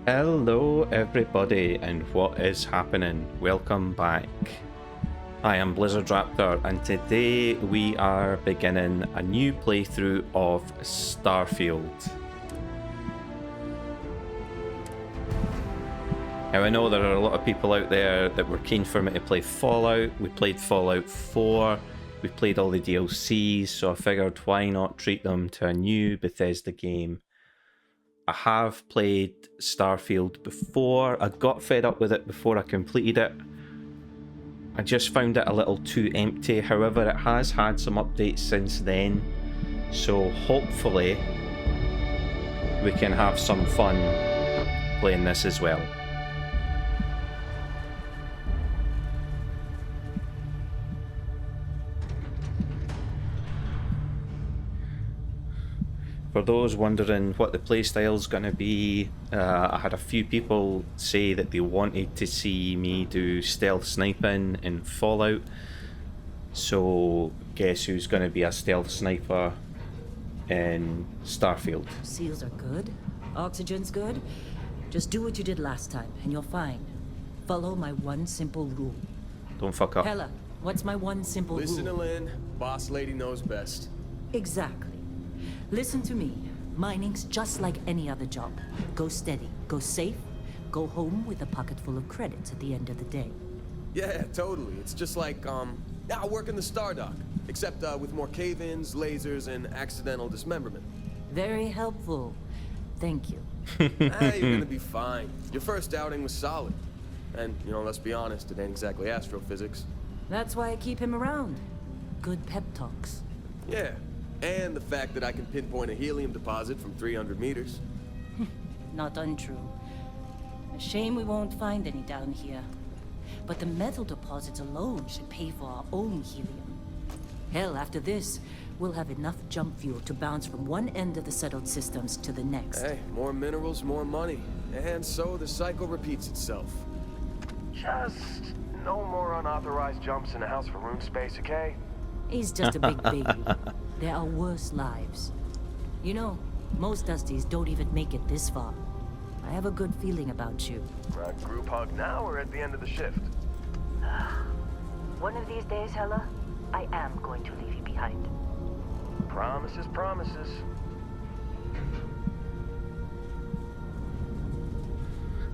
Hello everybody, and what is happening? Welcome back. I am Blizzard Raptor, and today we are beginning a new playthrough of Starfield. Now I know there are a lot of people out there that were keen for me to play Fallout. We played Fallout 4, we played all the DLCs, so I figured why not treat them to a new Bethesda game. I have played Starfield before. I got fed up with it before I completed it. I just found it a little too empty. However, it has had some updates since then, so hopefully we can have some fun playing this as well. For those wondering what the playstyle is going to be, I had a few people say that they wanted to see me do stealth sniping in Fallout. So guess who's going to be a stealth sniper in Starfield? Seals are good. Oxygen's good. Just do what you did last time and you're fine. Follow my one simple rule. Don't fuck up. Hella, what's my one simple Listen rule? to Lynn. Boss lady knows best. Exactly. Listen to me. Mining's just like any other job. Go steady, go safe, go home with a pocket full of credits at the end of the day. Yeah, totally. It's just like, I work in the Stardock. Except, with more cave-ins, lasers, and accidental dismemberment. Very helpful. Thank you. You're gonna be fine. Your first outing was solid. And, let's be honest, it ain't exactly astrophysics. That's why I keep him around. Good pep talks. Yeah. And the fact that I can pinpoint a helium deposit from 300 meters. Not untrue. A shame we won't find any down here. But the metal deposits alone should pay for our own helium. Hell, after this, we'll have enough jump fuel to bounce from one end of the settled systems to the next. Hey, more minerals, more money. And so the cycle repeats itself. Just no more unauthorized jumps in the house for room space, okay? He's just a big baby. There are worse lives. You know, most Dusties don't even make it this far. I have a good feeling about you. Group hug now or at the end of the shift? One of these days, Hella, I am going to leave you behind. Promises, promises.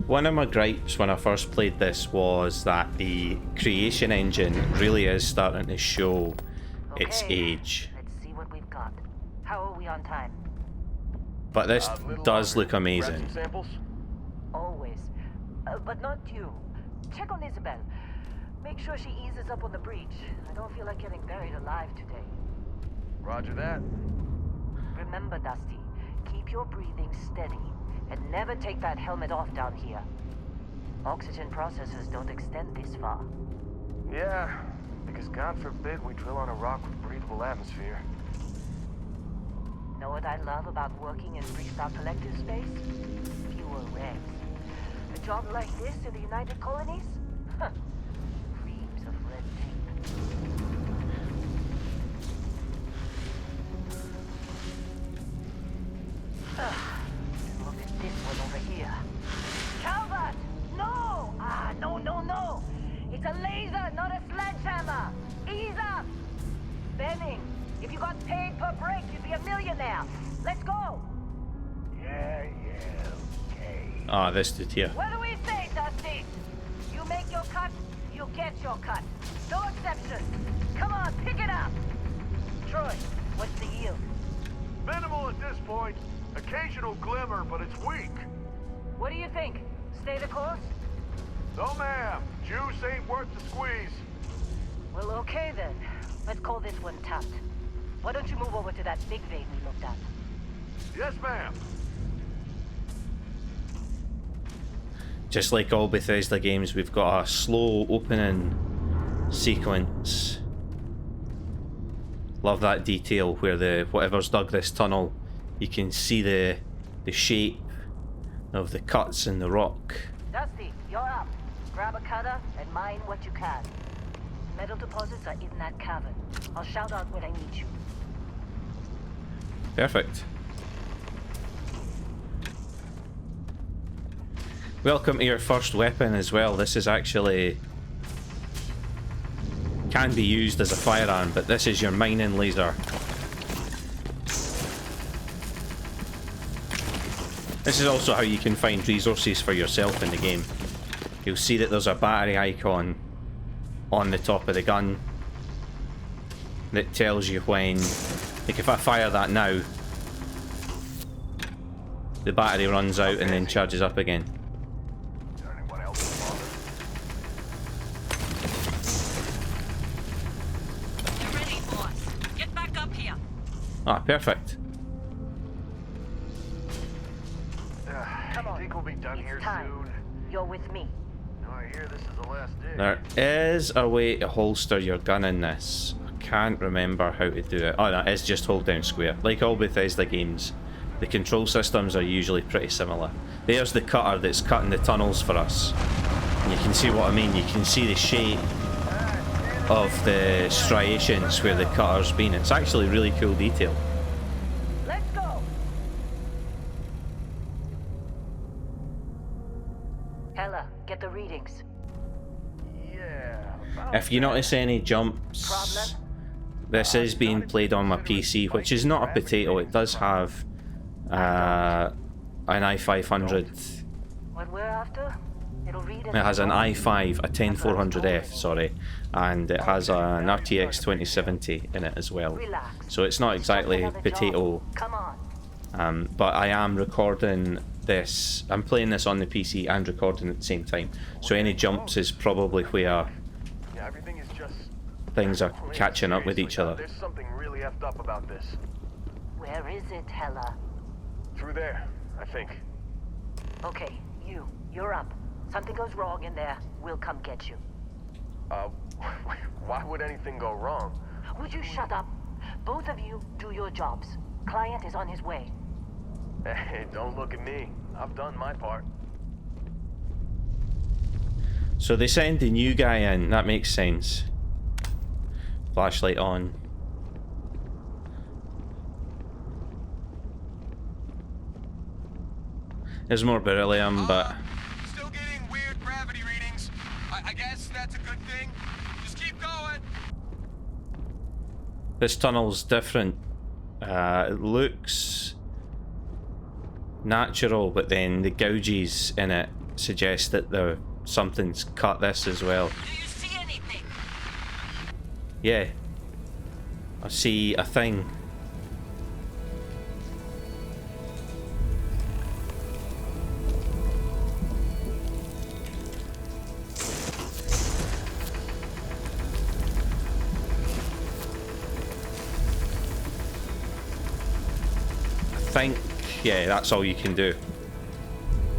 One of my gripes when I first played this was that the creation engine really is starting to show its age. Let's see what we've got. How are we on time? But this Little does longer. look amazing. Grab some samples? Always. But not you. Check on Isabel. Make sure she eases up on the breach. I don't feel like getting buried alive today. Roger that. Remember, Dusty, keep your breathing steady and never take that helmet off down here. Oxygen processors don't extend this far. Yeah, because God forbid we drill on a rock with breathable atmosphere. Know what I love about working in Freestar Collective space? Fewer regs. A job like this in the United Colonies? Huh. Reams of red tape. Look at this one over here. Calvert! No! No. It's a laser, not a sledgehammer. Ease up! Benning, if you got paid per break, you'd be a millionaire. Let's go! Yeah, okay. Ah, this dude here. What do we say, Dusty? You make your cut, you get your cut. No exceptions. Come on, pick it up. Troy, what's the yield? Minimal at this point. Occasional glimmer, but it's weak. What do you think? Stay the course? No, ma'am. Juice ain't worth the squeeze. Well, okay then. Let's call this one tapped. Why don't you move over to that big vein we looked at? Yes, ma'am. Just like all Bethesda games, we've got a slow opening sequence. Love that detail where whatever's dug this tunnel, you can see the shape of the cuts in the rock. Dusty, you're up. Grab a cutter and mine what you can. Metal deposits are in that cavern. I'll shout out when I need you. Perfect. Welcome to your first weapon as well. This is actually... can be used as a firearm, but this is your mining laser. This is also how you can find resources for yourself in the game. You'll see that there's a battery icon on the top of the gun that tells you when, like if I fire that now, the battery runs out and then charges up again. You're ready, boss. Get back up here. Ah, perfect. Come on. Think we'll be done here soon? You're with me. No, I hear this is the last dig. There is a way to holster your gun in this. I can't remember how to do it. Oh, no, it's just hold down square. Like all Bethesda games, the control systems are usually pretty similar. There's the cutter that's cutting the tunnels for us. And you can see what I mean. You can see the shape of the striations where the cutter's been. It's actually really cool detail. Let's go. Hella, get the readings. Yeah. about If you notice any jumps, Problem? this is being played on my PC, which is not a potato. It does have an i500. What we're after? It'll read It has an i5, a 10400F, sorry, and it has an RTX 2070 in it as well. Relax. So it's not exactly Another potato, job. Come on. but I am recording this. I'm playing this on the PC and recording at the same time. So any jumps is probably where Yeah, everything is just... things are Wait, catching up with each seriously, other. There's something really effed up about this. Where is it, Hella? Through there, I think. Okay, you're up. Something goes wrong in there, we'll come get you. Why would anything go wrong? Would you shut up? Both of you do your jobs. Client is on his way. Hey, don't look at me. I've done my part. So they send the new guy in, that makes sense. Flashlight on. There's more beryllium, but Still getting weird gravity readings. I guess that's a good thing. Just keep going. this tunnel's different. It looks natural, but then the gouges in it suggest that something's cut this as well. Do you see anything? Yeah. I see a thing. I think, yeah, that's all you can do.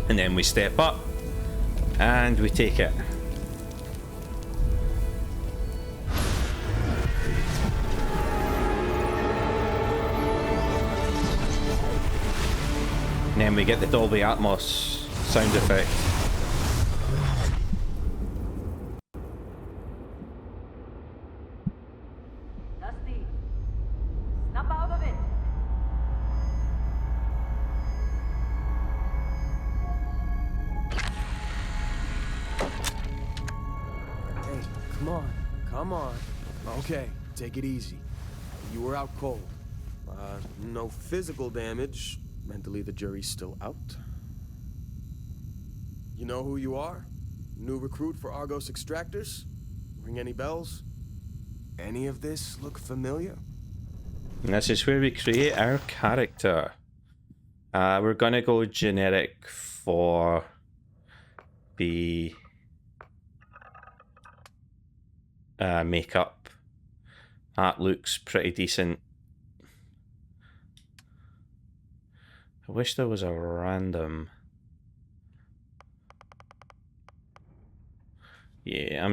And then we step up and we take it. And then we get the Dolby Atmos sound effect. Dusty, snap out of it. Hey, come on. Okay, take it easy. You were out cold. No physical damage. Mentally, the jury's still out. You know who you are? New recruit for Argos Extractors? Ring any bells? Any of this look familiar? And this is where we create our character. We're gonna go generic for the makeup. That looks pretty decent. I wish there was a random. Yeah,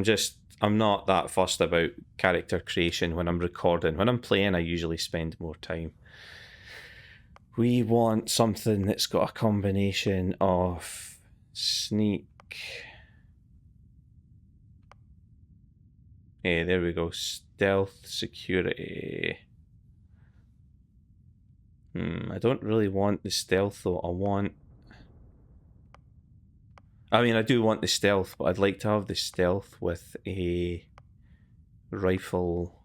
I'm not that fussed about character creation when I'm recording. When I'm playing, I usually spend more time. We want something that's got a combination of sneak. Yeah, there we go. Stealth, security. I don't really want the stealth though. I mean, I do want the stealth, but I'd like to have the stealth with a rifle.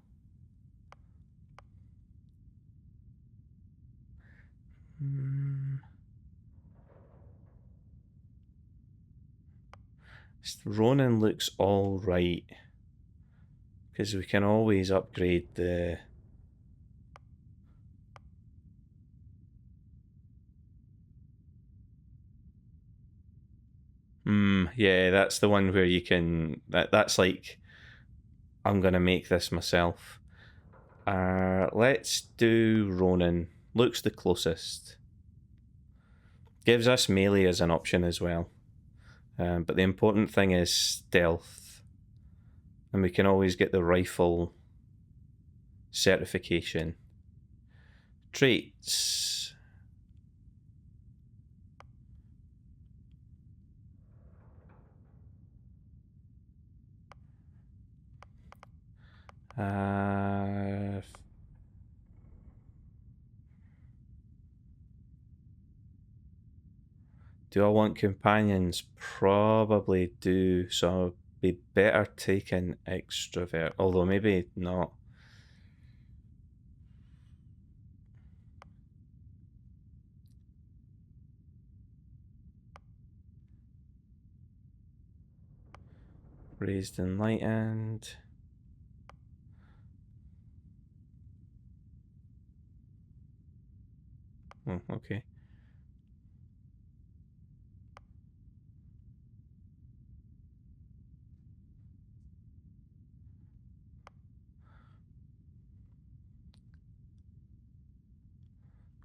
Ronin looks all right because we can always upgrade the. Yeah, that's the one where you can. That's like, I'm gonna make this myself. Let's do Ronin. Looks the closest. Gives us melee as an option as well. But the important thing is stealth. And we can always get the rifle certification. Traits. Do I want companions? Probably do, so it'd be better taking extrovert, although maybe not. Raised enlightened. Oh, okay.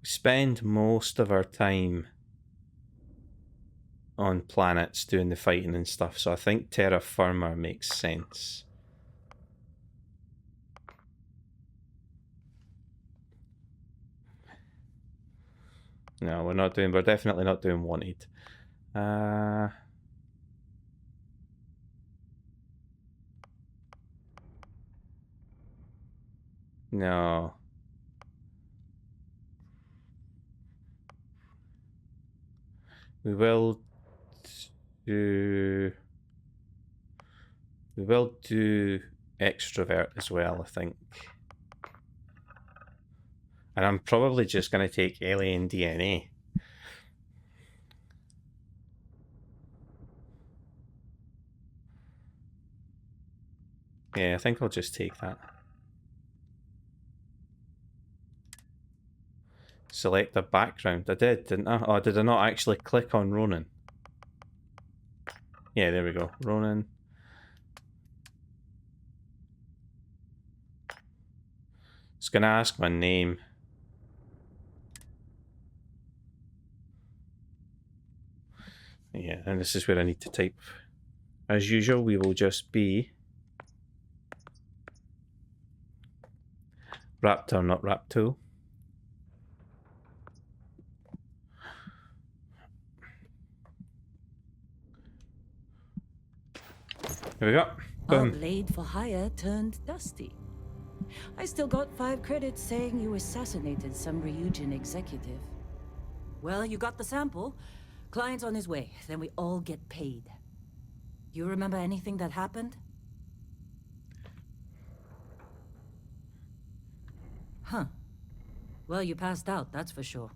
We spend most of our time on planets doing the fighting and stuff, so I think terra firma makes sense. No, we're definitely not doing wanted. No. We will do extrovert as well, I think. And I'm probably just going to take alien DNA. Yeah, I think I'll just take that. Select a background. I did, didn't I? Oh, did I not actually click on Ronin? Yeah, there we go. Ronin. It's going to ask my name. Yeah, and this is where I need to type. As usual, we will just be Raptor, not Rapto. Here we go. Our Boom. blade for hire turned dusty. I still got 5 credits saying you assassinated some Ryujin executive. Well, you got the sample. Client's on his way, then we all get paid. You remember anything that happened? Huh. Well, you passed out, that's for sure.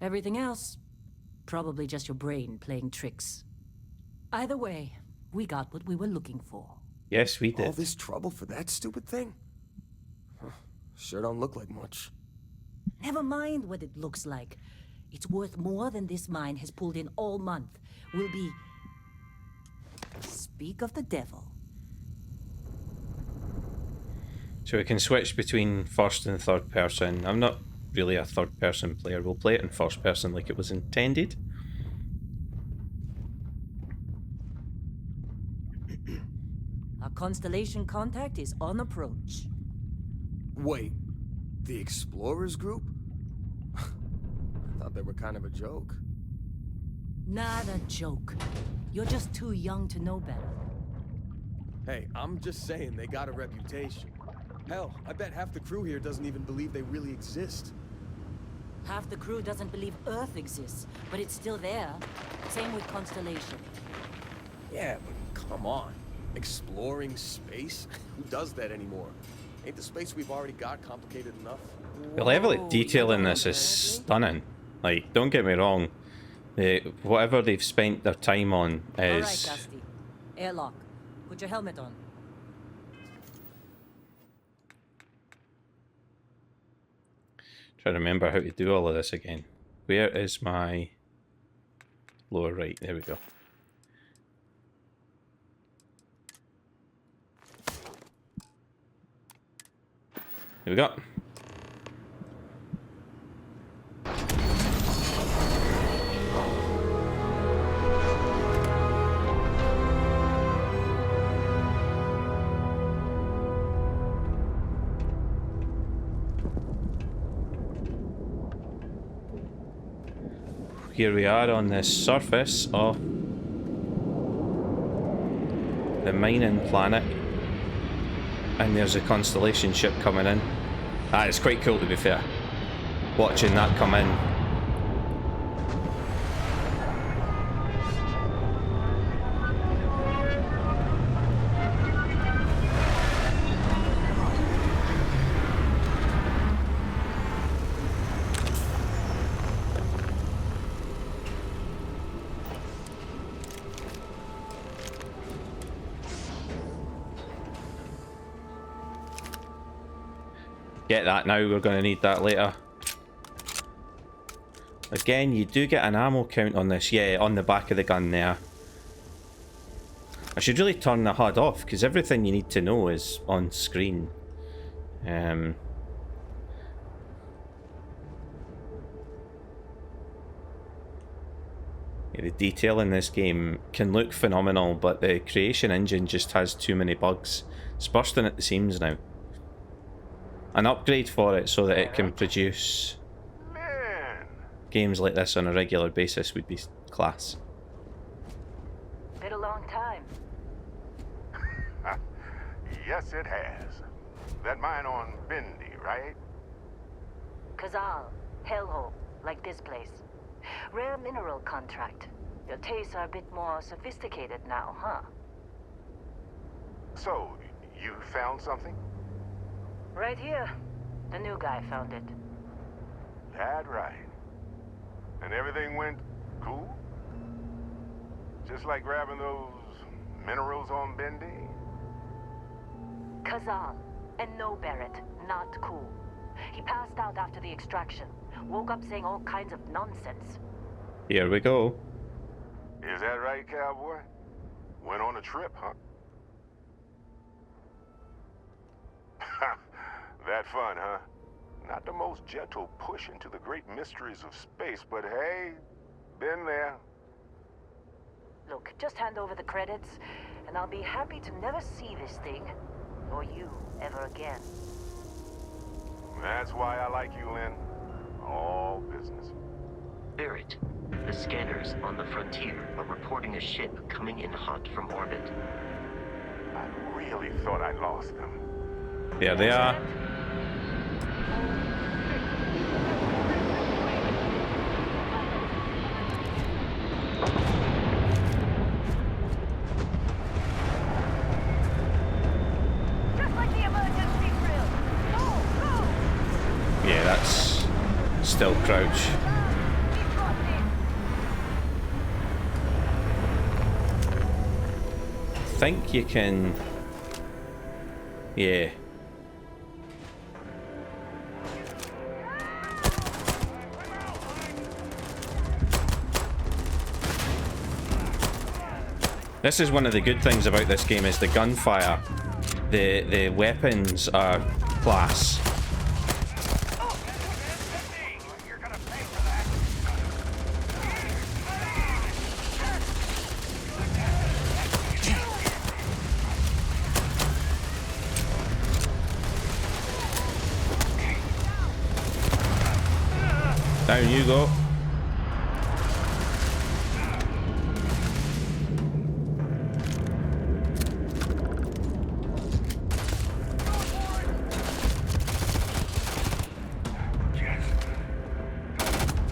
Everything else, probably just your brain playing tricks. Either way, we got what we were looking for. Yes, we did. All this trouble for that stupid thing? Sure don't look like much. Never mind what it looks like. It's worth more than this mine has pulled in all month. We'll be... Speak of the devil. So we can switch between first and third person. I'm not really a third person player. We'll play it in first person like it was intended. Our Constellation contact is on approach. Wait, the Explorers group? I thought they were kind of a joke. Not a joke. You're just too young to know better. Hey, I'm just saying they got a reputation. Hell, I bet half the crew here doesn't even believe they really exist. Half the crew doesn't believe Earth exists, but it's still there. Same with Constellation. Yeah, but come on. Exploring space? Who does that anymore? Ain't the space we've already got complicated enough? The level of Whoa, detail you in don't this is apparently? stunning. Like, don't get me wrong. Whatever they've spent their time on Alright, is... Dusty. Airlock. Put your helmet on. Trying to remember how to do all of this again. Where is my lower right? There we go. Here we go. Here we are on the surface of the mining planet, and there's a Constellation ship coming in. Ah, it's quite cool to be fair, watching that come in. Get that now, we're going to need that later. Again, you do get an ammo count on this, yeah, on the back of the gun there. I should really turn the HUD off, because everything you need to know is on screen. Yeah, the detail in this game can look phenomenal, but the creation engine just has too many bugs. It's bursting at the seams now. An upgrade for it so that it can produce games like this on a regular basis would be class. Been a long time. Yes, it has. That mine on Bendy, right? Kazal, hellhole, like this place. Rare mineral contract. Your tastes are a bit more sophisticated now, huh? So, you found something? Right here. The new guy found it. That right. And everything went cool? Just like grabbing those minerals on Bendy? Kazal, and no Barrett, not cool. He passed out after the extraction. Woke up saying all kinds of nonsense. Here we go. Is that right, cowboy? Went on a trip, huh? That fun, huh? Not the most gentle push into the great mysteries of space, but hey, been there. Look, just hand over the credits, and I'll be happy to never see this thing, or you, ever again. That's why I like you, Lynn. All business. Barrett, the scanners on the frontier are reporting a ship coming in hot from orbit. I really thought I lost them. There they are. Just like the emergency drill. Go, go! Yeah, that's still crouch. He's got this. I think you can... Yeah. This is one of the good things about this game is the gunfire. The weapons are class. You're gonna pay for that. Down you go.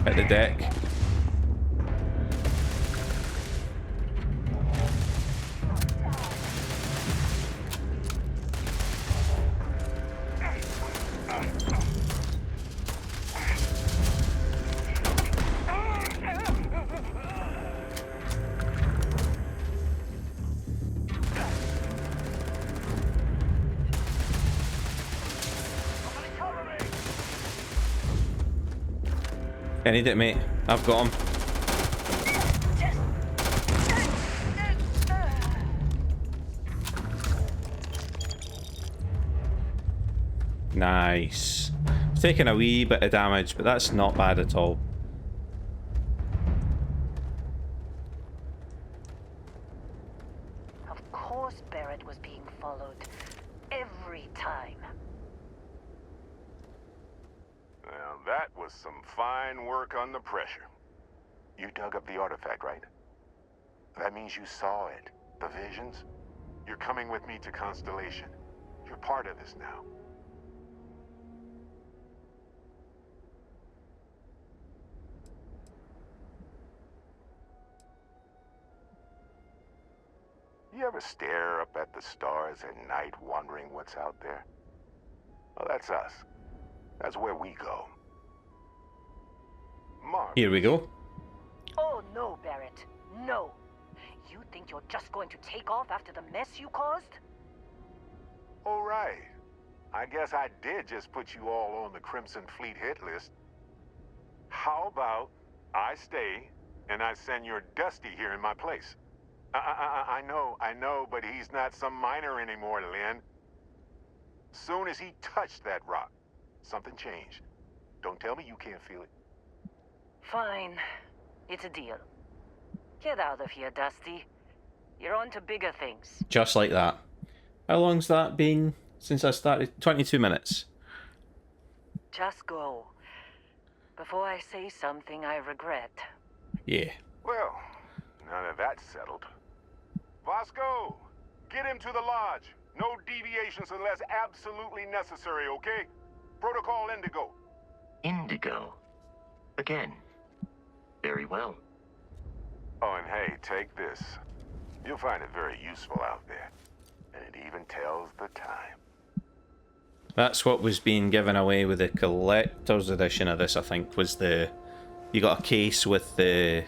At the deck. I need it, mate. I've got him. Nice. Taking a wee bit of damage, but that's not bad at all. Of course Barrett was being followed. Every time. Well, that was some fine work under pressure. You dug up the artifact, right? That means you saw it. The visions? You're coming with me to Constellation. You're part of this now. You ever stare up at the stars at night wondering what's out there? Well, that's us. That's where we go. Mark. Here we go. Oh no, Barrett. No. You think you're just going to take off after the mess you caused? All right. I guess I did just put you all on the Crimson Fleet hit list. How about I stay and I send your Dusty here in my place? I know, but he's not some miner anymore, Lynn. Soon as he touched that rock, something changed. Don't tell me you can't feel it. Fine. It's a deal. Get out of here, Dusty. You're on to bigger things. Just like that. How long's that been since I started? 22 minutes. Just go. Before I say something I regret. Yeah. Well, now that that's settled. Vasco, get him to the lodge. No deviations unless absolutely necessary, okay? Protocol Indigo. Indigo. Again. Very well. Oh, and hey, take this. You'll find it very useful out there. And it even tells the time. That's what was being given away with the collector's edition of this, I think, was the... You got a case with the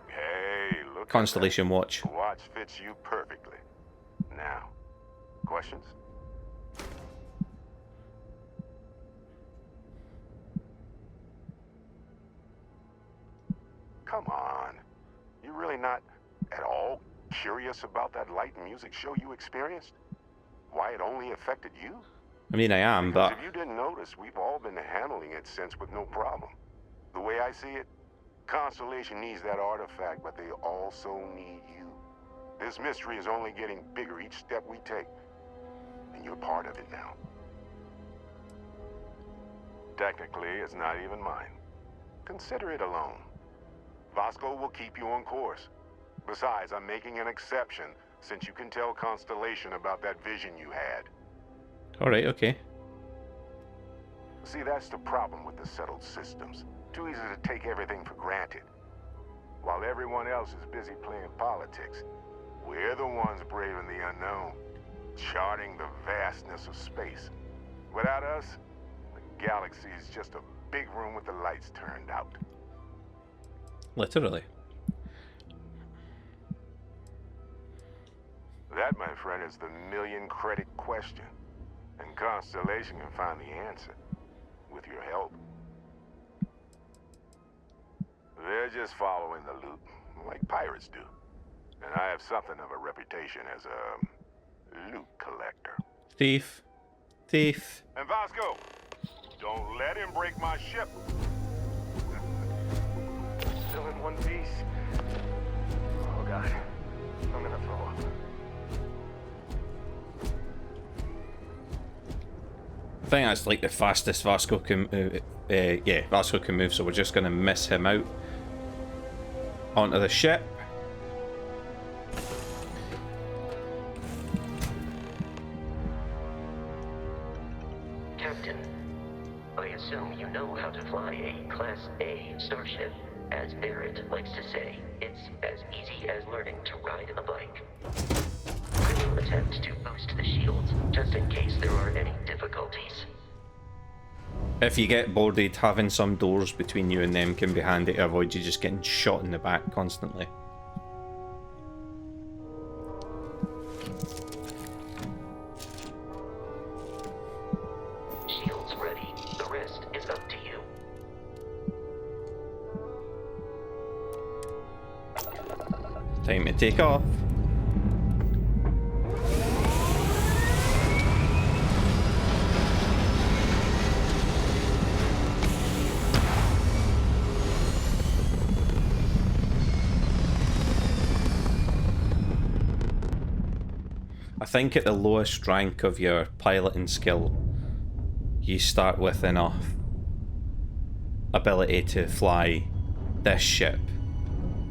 Hey, look. Constellation watch. The watch fits you perfectly. Now, questions? Come on. You're really not at all curious about that light and music show you experienced? Why it only affected you? I mean, I am, Because but... if you didn't notice, we've all been handling it since with no problem. The way I see it, Constellation needs that artifact, but they also need you. This mystery is only getting bigger each step we take. And you're part of it now. Technically, it's not even mine. Consider it alone. Vasco will keep you on course. Besides, I'm making an exception since you can tell Constellation about that vision you had. Alright, okay. See, that's the problem with the settled systems. Too easy to take everything for granted. While everyone else is busy playing politics, we're the ones braving the unknown, charting the vastness of space. Without us, the galaxy is just a big room with the lights turned out. Literally. That, my friend, is the million-credit question. And Constellation can find the answer, with your help. They're just following the loot, like pirates do. And I have something of a reputation as a loot collector. Thief. Thief. And Vasco, don't let him break my ship. Still in one piece. Oh god, I'm gonna throw up. I think that's like the fastest Vasco can Vasco can move, so we're just going to miss him out onto the ship. Captain, I assume you know how to fly a Class A starship. As Barrett likes to say, it's as easy as learning to ride a bike. We will attempt to boost the shields, just in case there are any difficulties. If you get boarded, having some doors between you and them can be handy to avoid you just getting shot in the back constantly. Shields ready. The rest is up to you. Time to take off. I think at the lowest rank of your piloting skill, you start with enough ability to fly this ship.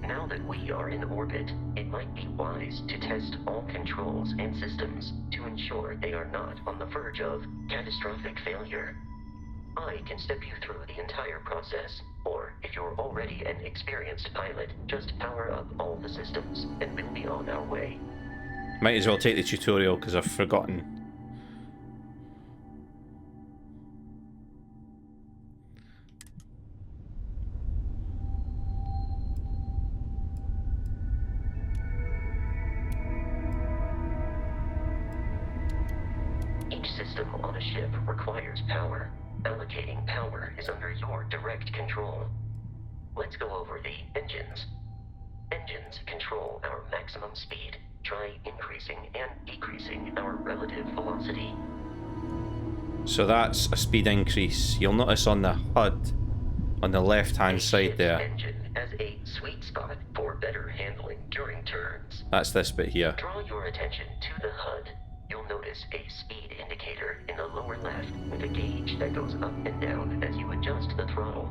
Now that we are in orbit, it might be wise to test all controls and systems to ensure they are not on the verge of catastrophic failure. I can step you through the entire process, or if you're already an experienced pilot, just power up all the systems and we'll be on our way. Might as well take the tutorial because I've forgotten. Each system on a ship requires power. Allocating power is under your direct control. Let's go over the engines. Engines control our maximum speed. Try increasing and decreasing our relative velocity. So that's a speed increase. You'll notice on the HUD, on the left-hand side there, Engine has a sweet spot for better handling during turns. that's this bit here. Draw your attention to the HUD. You'll notice a speed indicator in the lower left with a gauge that goes up and down as you adjust the throttle.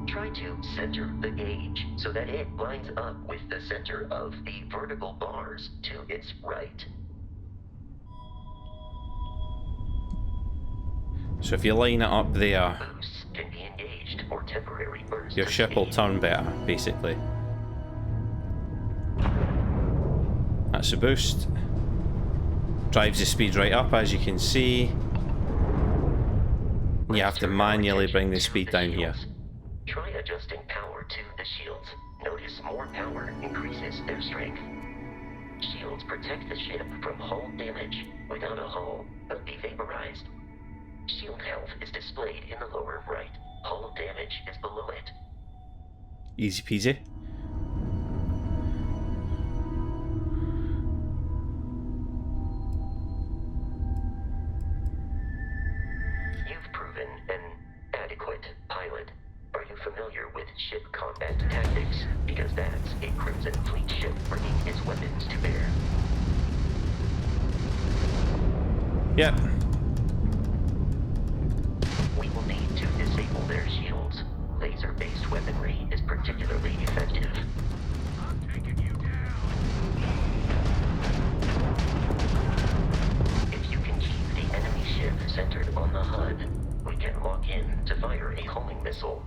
Try to center the gauge so that it lines up with the center of the vertical bars to its right. So if you line it up there, Boosts can be engaged or temporary bursts. your of ship will speed. turn better, basically. That's a boost. Drives the speed right up, as you can see. You have to manually bring the speed down here. Try adjusting power to the shields. Notice more power increases their strength. Shields protect the ship from hull damage. Without a hull, they'll be vaporized. Shield health is displayed in the lower right. Hull damage is below it. Easy peasy. You've proven an adequate pilot. Are you familiar with ship combat tactics? Because that's a Crimson Fleet ship bringing its weapons to bear. Yep. We will need to disable their shields. Laser-based weaponry is particularly effective. I'm taking you down. If you can keep the enemy ship centered on the HUD, we can lock in to fire a homing missile.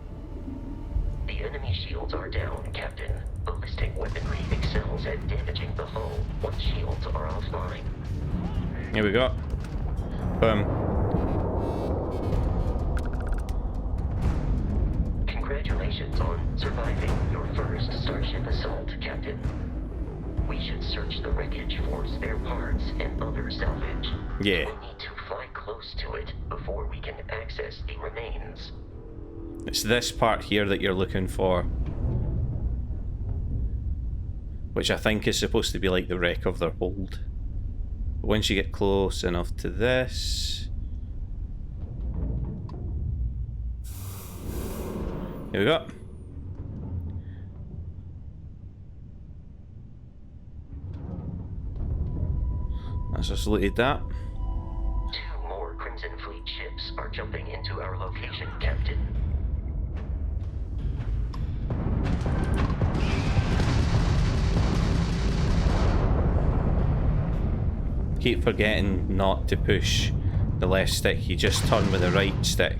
The enemy shields are down, Captain. Ballistic weaponry excels at damaging the hull once shields are offline. Here we go. Boom. Congratulations on surviving your first Starship assault, Captain. We should search the wreckage for spare parts and other salvage. Yeah. We'll need to fly close to it before we can access the remains. It's this part here that you're looking for, which I think is supposed to be like the wreck of their hold. But once you get close enough to this, here we go. Let's just looted that. 2 more Crimson Fleet ships are jumping into our location, Captain. Keep forgetting not to push the left stick, you just turn with the right stick.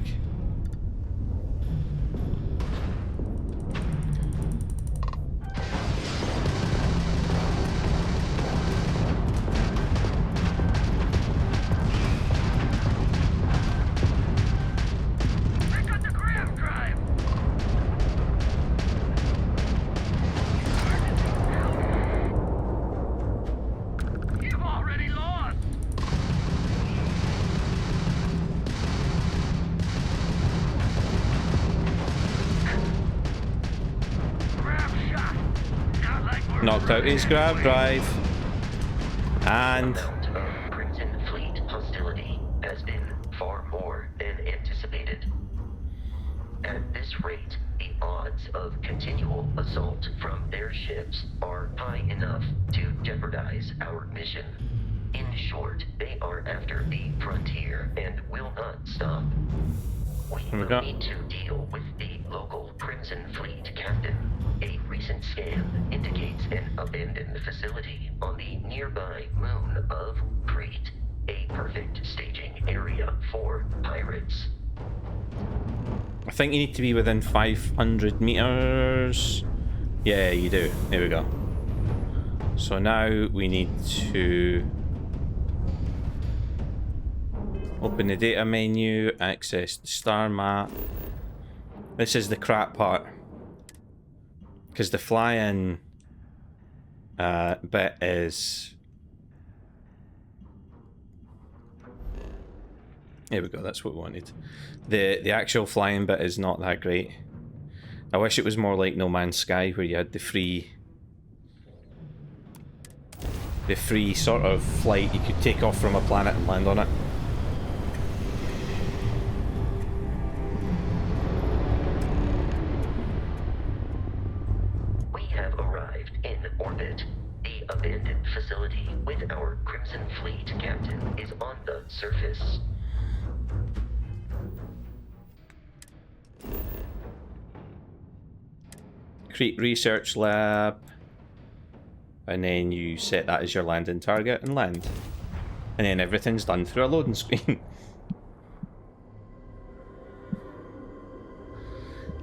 Knocked out his grab drive. And The amount of Crimson Fleet hostility has been far more than anticipated. At this rate, the odds of continual assault from their ships are high enough to jeopardize our mission. In short, they are after the frontier and will not stop. We will need to deal with the local Crimson Fleet captain. A recent scan indicates an abandoned facility on the nearby moon of Kreet, a perfect staging area for pirates. I think you need to be within 500 meters. Yeah, you do. There we go. So now we need to open the data menu, access the star map. This is the crap part, because the fly-in bit is... Here we go, that's what we wanted. The actual flying bit is not that great. I wish it was more like No Man's Sky, where you had the free sort of flight. You could take off from a planet and land on it. We have arrived in orbit. The abandoned facility with our Crimson Fleet captain is on the surface. Kreet Research Lab, and then you set that as your landing target and land, and then everything's done through a loading screen.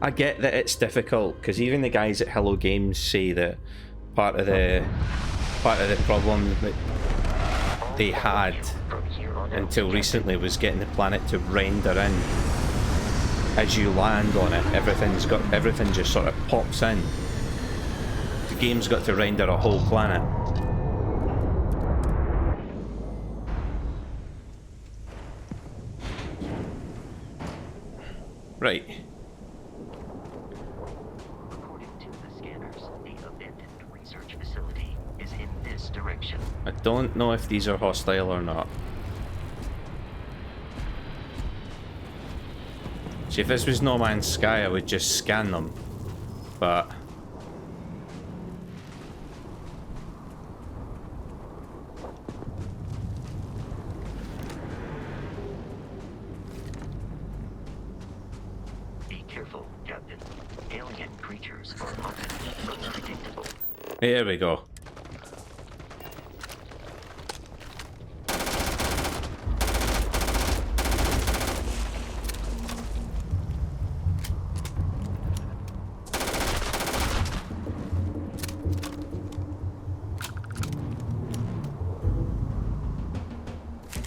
I get that it's difficult, because even the guys at Hello Games say that part of the problem that they had until recently was getting the planet to render in. As you land on it, everything just sort of pops in. The game's got to render a whole planet. Right. According to the scanners, the abandoned research facility is in this direction. I don't know if these are hostile or not. See, if this was No Man's Sky, I would just scan them, but... Be careful, Captain. Alien creatures are often unpredictable. Here we go.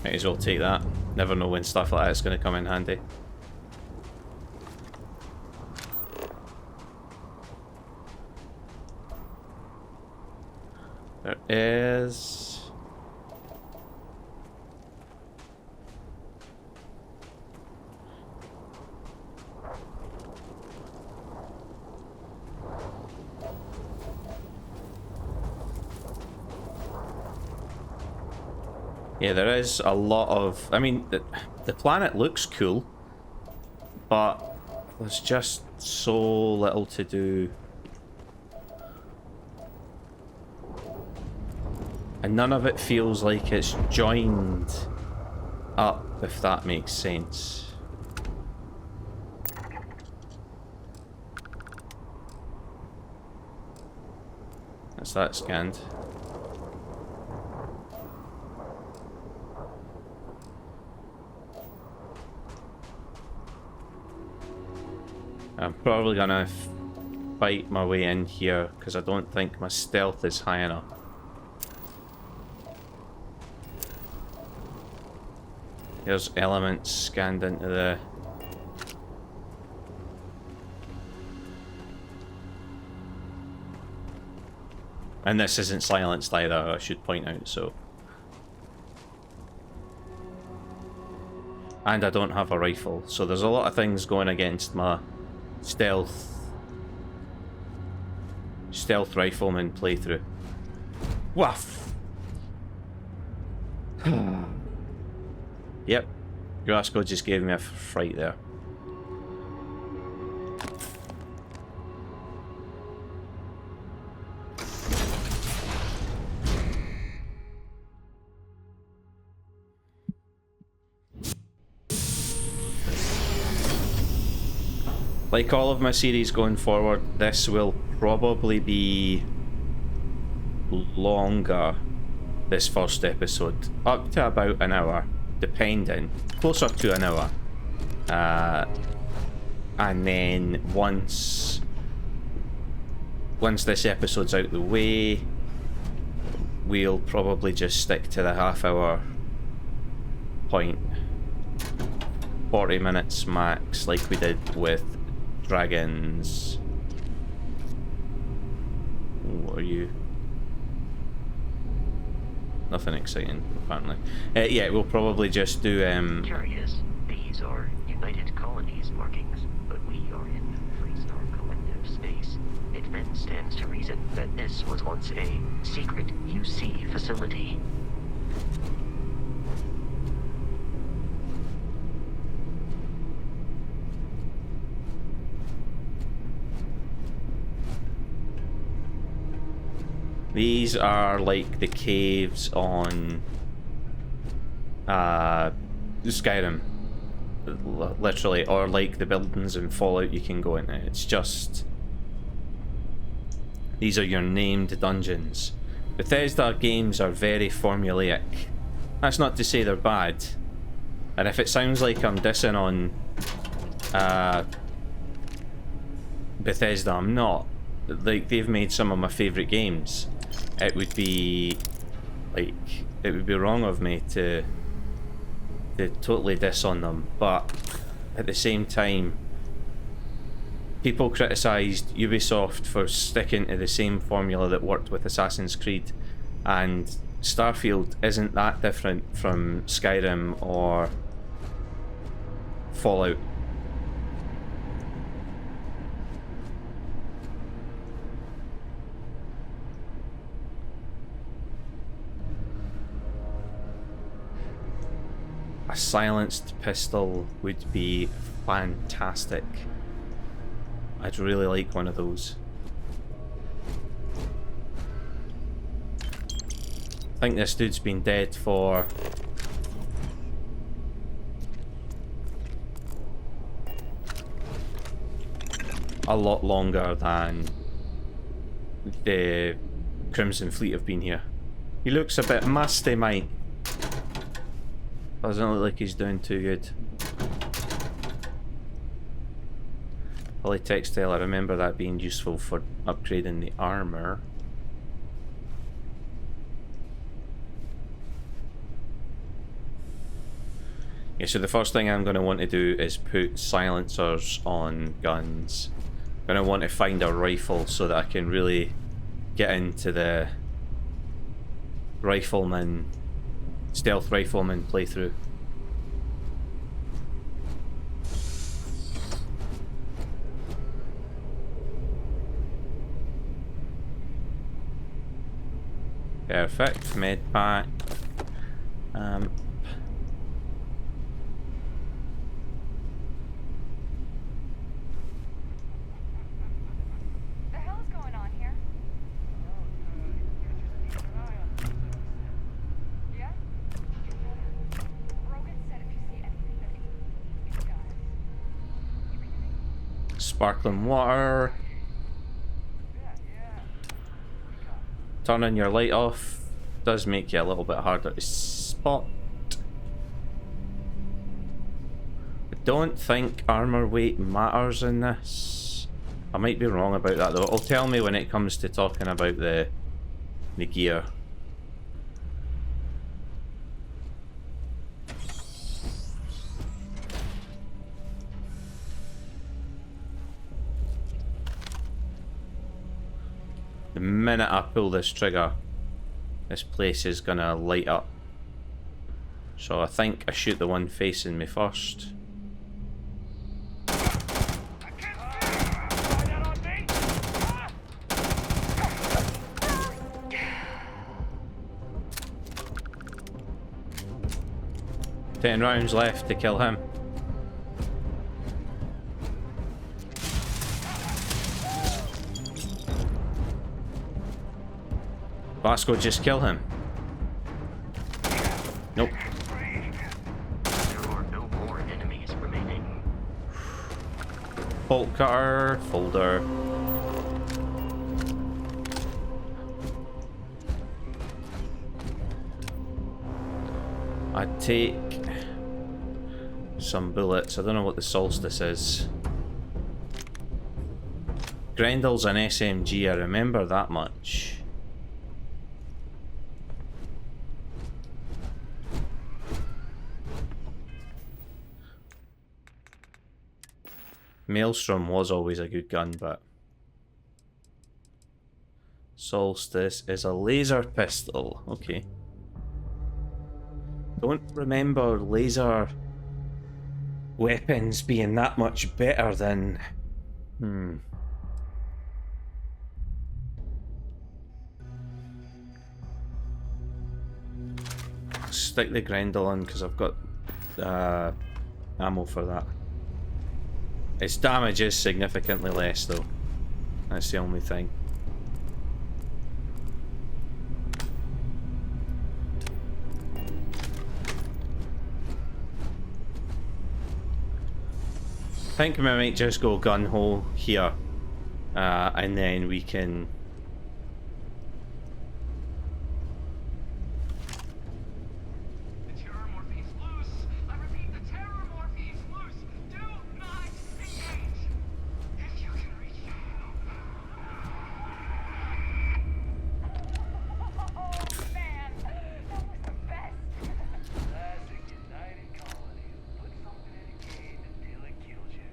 Might as well take that. Never know when stuff like that is going to come in handy. There is... Yeah, there is a lot of... I mean, the planet looks cool, but there's just so little to do. And none of it feels like it's joined up, if that makes sense. That's that scanned. I'm probably gonna fight my way in here because I don't think my stealth is high enough. There's elements scanned into the... And this isn't silenced either, I should point out, so... And I don't have a rifle, so there's a lot of things going against my stealth. Stealth rifleman playthrough. Woof! Yep. Grasko just gave me a fright there. Like all of my series going forward, this will probably be longer, this first episode. Up to about an hour, depending. Closer to an hour. And then once this episode's out the way, we'll probably just stick to the half-hour point. 40 minutes max, like we did with Dragons. What are you? Nothing exciting, apparently. Yeah, we'll probably just do Curious. These are United Colonies markings, but we are in Freestar Collective space. It then stands to reason that this was once a secret UC facility. These are like the caves on Skyrim, literally, or like the buildings in Fallout you can go into. It's just, these are your named dungeons. Bethesda games are very formulaic. That's not to say they're bad, and if it sounds like I'm dissing on Bethesda, I'm not. Like, they've made some of my favourite games. It would be wrong of me to totally diss on them, but at the same time, people criticised Ubisoft for sticking to the same formula that worked with Assassin's Creed, and Starfield isn't that different from Skyrim or Fallout. A silenced pistol would be fantastic. I'd really like one of those. I think this dude's been dead for a lot longer than the Crimson Fleet have been here. He looks a bit musty, mate. Doesn't look like he's doing too good. Polytextile, I remember that being useful for upgrading the armor. Yeah, so the first thing I'm going to want to do is put silencers on guns. I'm going to want to find a rifle so that I can really get into the rifleman, stealth rifleman playthrough. Perfect, med pack. Sparkling water. Turning your light off does make you a little bit harder to spot. I don't think armor weight matters in this. I might be wrong about that though. It'll tell me when it comes to talking about the gear. The minute I pull this trigger, this place is gonna light up. So I think I shoot the one facing me first. 10 rounds left to kill him. Vasco, just kill him. Nope. There are no more enemies remaining. Bolt cutter, folder. I'd take some bullets. I don't know what the solstice is. Grendel's an SMG, I remember that much. Maelstrom was always a good gun, but Solstice is a laser pistol. Okay. Don't remember laser weapons being that much better than... Stick the Grendel on because I've got ammo for that. Its damage is significantly less though. That's the only thing. I think we might just go gun-ho here, and then we can... The terror morphine's loose. I repeat, the terror morphine's loose. Do not engage. If you can reach it. Oh man, that was the best. Classic United Colony. Put something in a cage until it kills you.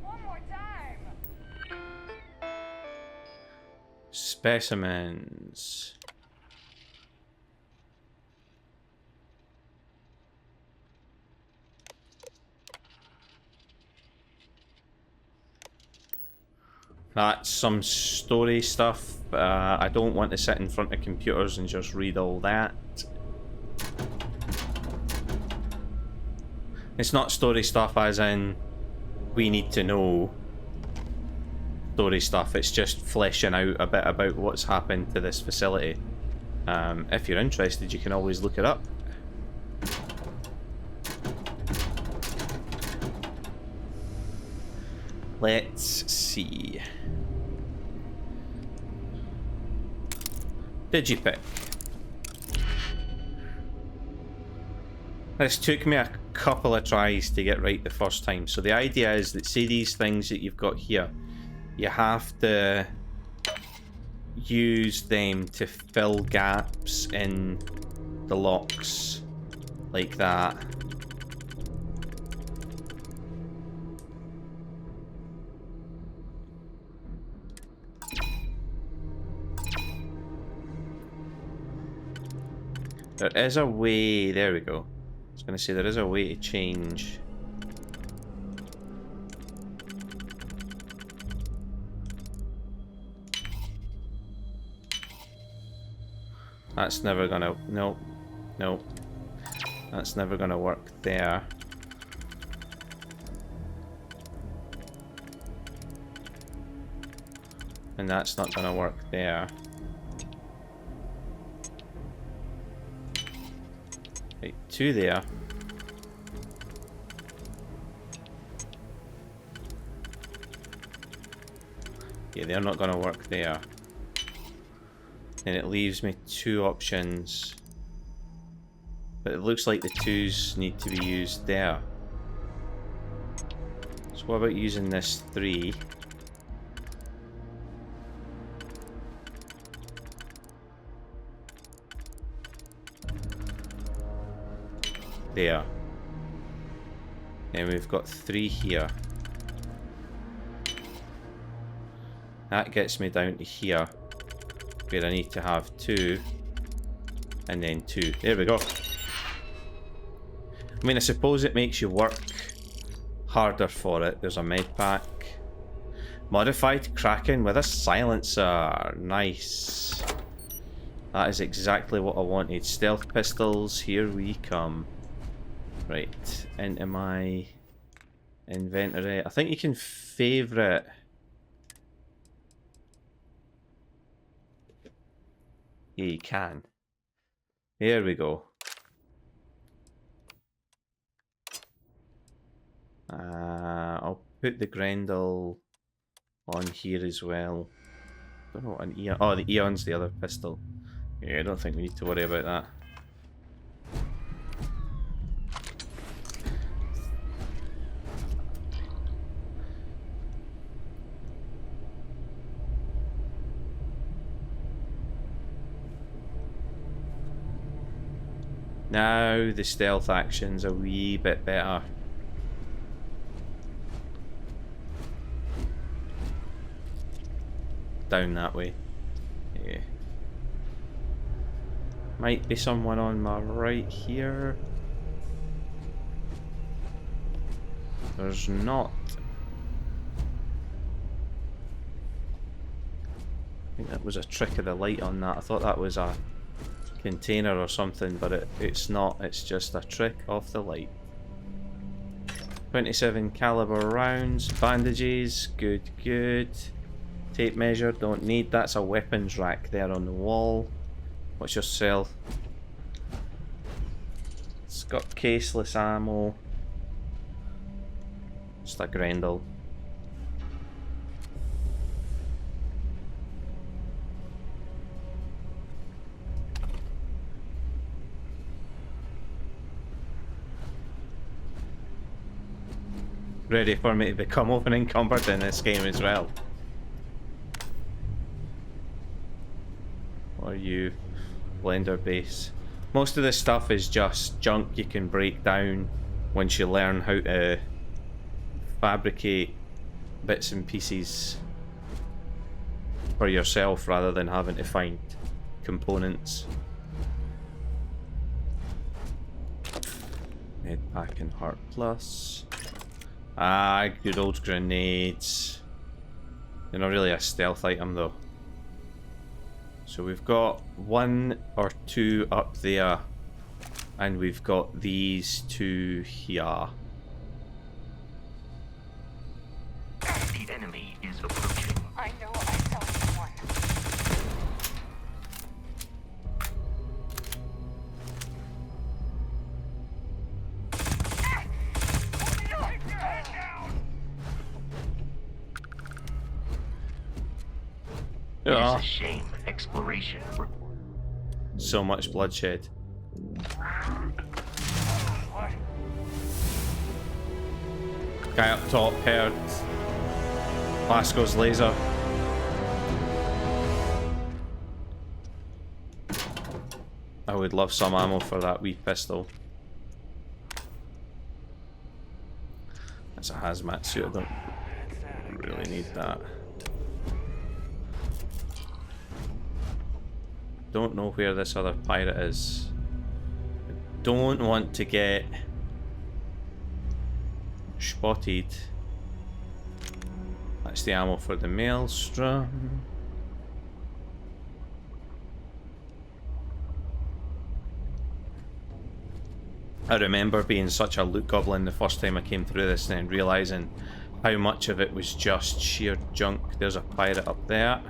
One more time. Specimens. That's some story stuff. I don't want to sit in front of computers and just read all that. It's not story stuff as in we need to know story stuff. It's just fleshing out a bit about what's happened to this facility. If you're interested, you can always look it up. Let's see. Digipick. This took me a couple of tries to get right the first time. So the idea is that, say these things that you've got here, you have to use them to fill gaps in the locks like that. There is a way, there we go. I was going to say there is a way to change. That's never gonna, no, no. That's never gonna work there. And that's not gonna work there. Right, two there. Yeah, they're not gonna work there. And it leaves me two options. But it looks like the twos need to be used there. So what about using this 3? There. And we've got 3 here. That gets me down to here, where I need to have 2 and then 2. There we go. I mean, I suppose it makes you work harder for it. There's a med pack. Modified Kraken with a silencer. Nice. That is exactly what I wanted. Stealth pistols, here we come. Right, into my inventory. I think you can favourite. Yeah, you can. Here we go. I'll put the Grendel on here as well. Don't know what an Eon. Oh, the Eon's the other pistol. Yeah, I don't think we need to worry about that. Now the stealth action's a wee bit better. Down that way. Yeah. Might be someone on my right here. There's not. I think that was a trick of the light on that. I thought that was a container or something, but it's not. It's just a trick of the light. 27 caliber rounds, bandages, good, good. Tape measure, don't need. That's a weapons rack there on the wall. What's your cell? It's got caseless ammo. Just a Grendel. Ready for me to become open encumbered in this game as well. Or you, blender base. Most of this stuff is just junk you can break down once you learn how to fabricate bits and pieces for yourself rather than having to find components. Medpack and Heart Plus. Ah, good old grenades. They're not really a stealth item though. So we've got 1 or 2 up there, and we've got these 2 here. The enemy is approaching. I know I saw someone. It is Ah, a shame exploration. so much bloodshed. Guy up top heard Lasco's laser. I would love some ammo for that wee pistol. That's a hazmat suit, I don't really need that. Don't know where this other pirate is. I don't want to get spotted. That's the ammo for the Maelstrom. I remember being such a loot goblin the first time I came through this and then realising how much of it was just sheer junk. There's a pirate up there.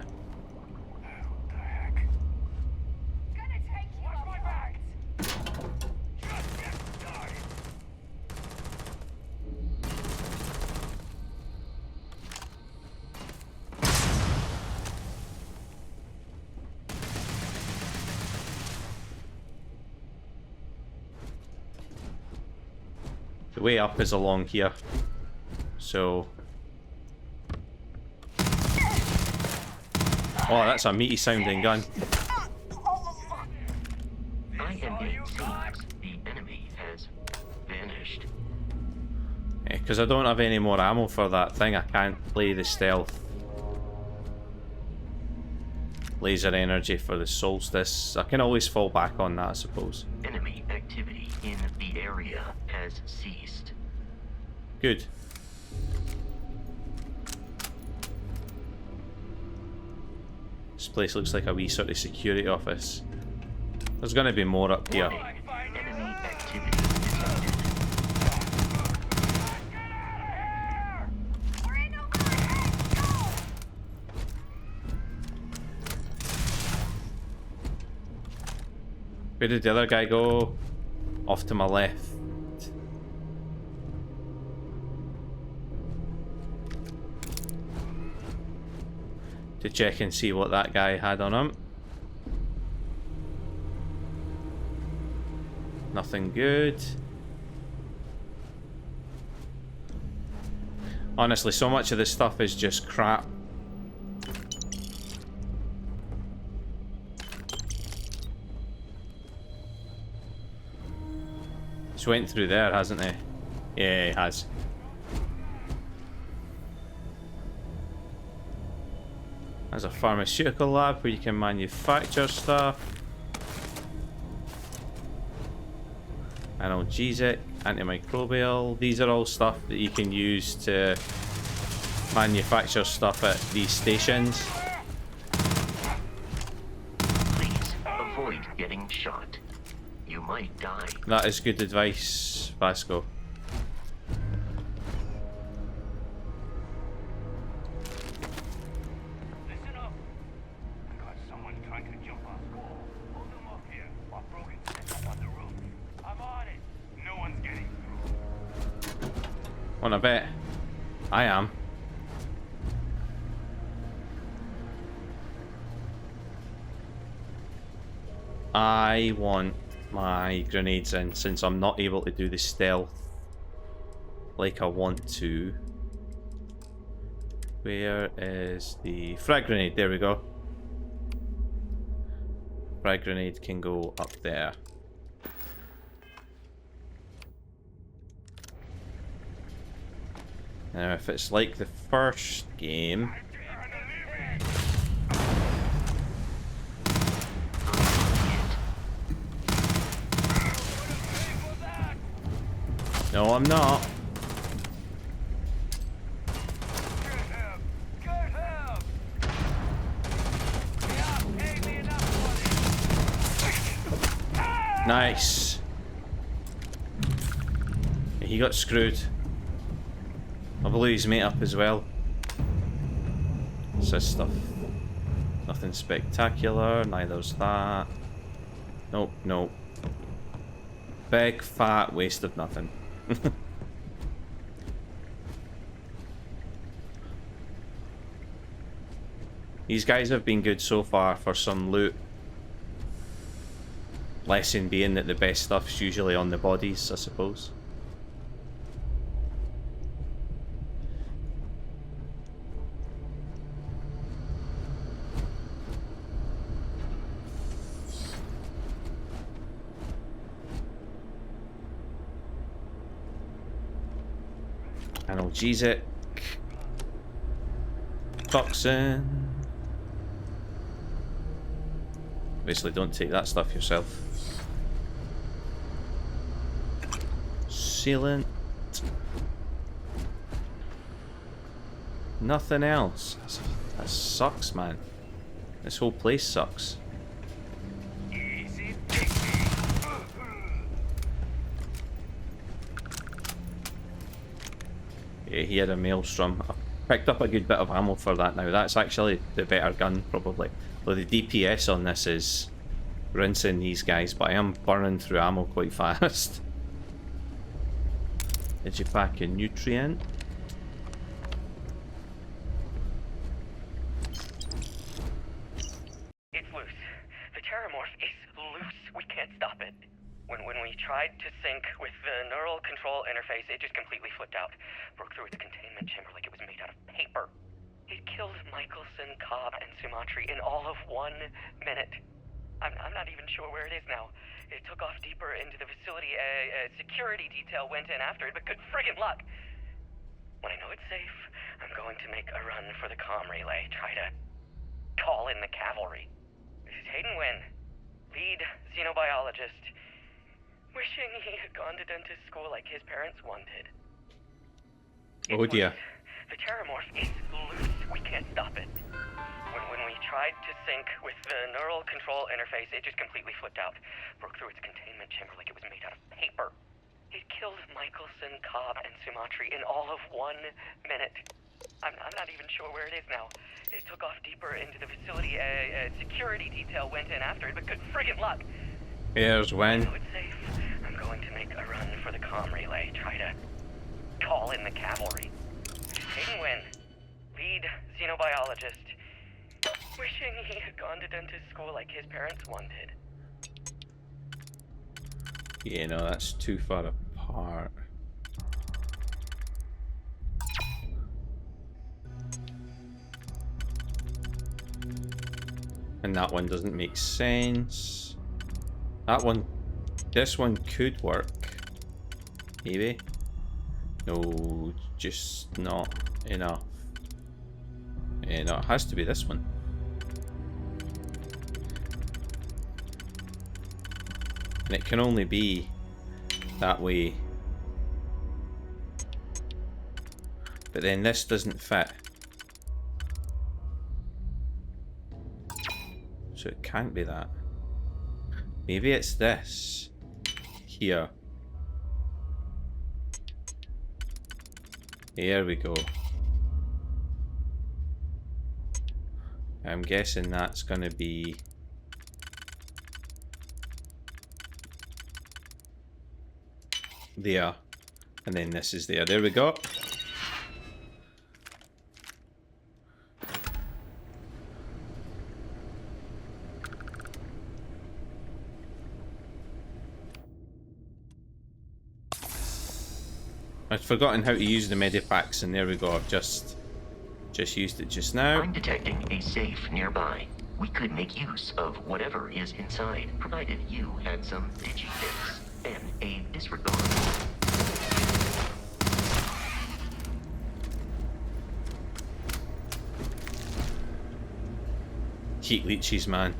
The way up is along here, so... Oh, that's a meaty sounding gun. I am getting signals. The enemy has vanished. Because I don't have any more ammo for that thing, I can't play the stealth. Laser energy for the solstice. I can always fall back on that, I suppose. Enemy activity in the area has ceased. Good. This place looks like a wee sort of security office. There's gonna be more up here. Warning. Enemy activity detected. Where did the other guy go? Off to my left. To check and see what that guy had on him. Nothing good. Honestly, so much of this stuff is just crap. He's went through there, hasn't he? Yeah, he has. There's a pharmaceutical lab where you can manufacture stuff. Analgesic, antimicrobial. These are all stuff that you can use to manufacture stuff at these stations. Please avoid getting shot. You might die. That is good advice, Vasco. Listen up. I got someone trying to jump our wall. Hold them up here while Brogan sets up on the roof. I'm on it. No one's getting through. Wanna bet? I am. I want my grenades in since I'm not able to do the stealth like I want to. Where is the frag grenade? There we go. Frag grenade can go up there. Now if it's like the first game, no, I'm not. Nice. He got screwed. I blew his mate up as well. What's this stuff? Nothing spectacular, neither's that. Nope, nope. Big fat waste of nothing. These guys have been good so far for some loot. Lesson being that the best stuff's usually on the bodies, I suppose. Analgesic. Toxin. Obviously don't take that stuff yourself. Sealant. Nothing else. That sucks, man. This whole place sucks. Easy. Yeah, he had a maelstrom. I picked up a good bit of ammo for that now. That's actually the better gun, probably. Though the DPS on this is rinsing these guys, but I am burning through ammo quite fast. Digipack and nutrient. It's loose. The terramorph is loose. We can't stop it. When we tried to sync with the neural control interface, it just completely flipped out. Broke through its containment chamber like it was made out of paper. It killed Michelson, Cobb, and Sumatri in all of 1 minute. I'm not even sure where it is now. It took off deeper into the facility. A security detail went in after it, but good friggin' luck. When I know it's safe, I'm going to make a run for the comm relay. Try to call in the cavalry. This is Hayden Wynn, lead xenobiologist. Wishing he had gone to dentist school like his parents wanted. Oh dear. The terramorph is loose. We can't stop it. When we tried to sync with the neural control interface, it just completely flipped out. Broke through its containment chamber like it was made out of paper. It killed Michelson, Cobb, and Sumatri in all of 1 minute. I'm not even sure where it is now. It took off deeper into the facility. A security detail went in after it, but good friggin' luck. Here's when. So it's safe. I'm going to make a run for the comm relay. Try to call in the cavalry. Hayden Wynn, lead xenobiologist. Wishing he had gone to dentist school like his parents wanted. Yeah, no, that's too far apart. And that one doesn't make sense. That one, this one could work. Maybe. No, just not enough. Yeah, no, it has to be this one. And it can only be that way. But then this doesn't fit. So it can't be that. Maybe it's this. Here. Here we go. I'm guessing that's gonna be... there. And then this is there. There we go. I'd forgotten how to use the medipacks, and there we go. I've just used it just now. I'm detecting a safe nearby. We could make use of whatever is inside, provided you had some digibits and a disregard. Heat leeches, man.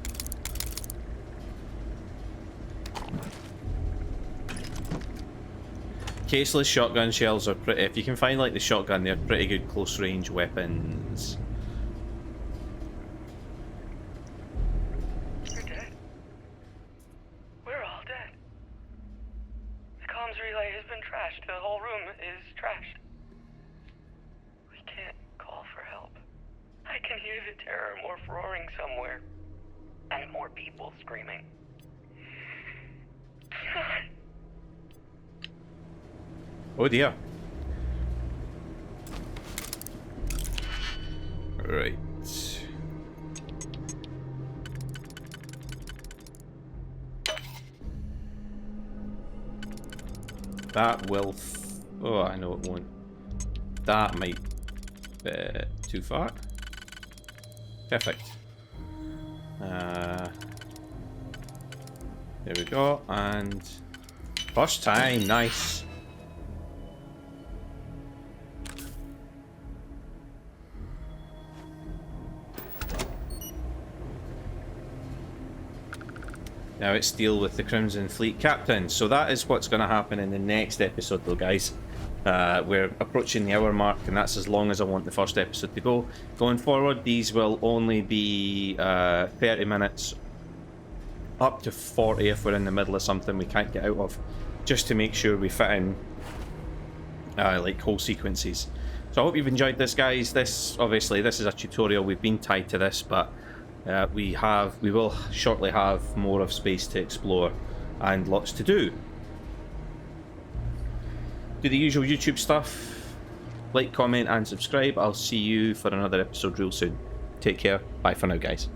Caseless shotgun shells are pretty... if you can find like the shotgun, they're pretty good close range weapons. We're dead. We're all dead. The comms relay has been trashed. The whole room is trashed. We can't call for help. I can hear the terror morph roaring somewhere. And more people screaming. God. Oh dear. Right. That will... oh, I know it won't. That might be too far. Perfect. There we go, and... first time, nice. Now it's deal with the Crimson Fleet Captain. So that is what's going to happen in the next episode though, guys. We're approaching the hour mark, and that's as long as I want the first episode to go. Going forward, these will only be 30 minutes, up to 40 if we're in the middle of something we can't get out of, just to make sure we fit in like whole sequences. So I hope you've enjoyed this, guys. This is a tutorial. We've been tied to this, but we will shortly have more of space to explore and lots to do. Do the usual YouTube stuff. Like, comment and subscribe. I'll see you for another episode real soon. Take care. Bye for now, guys.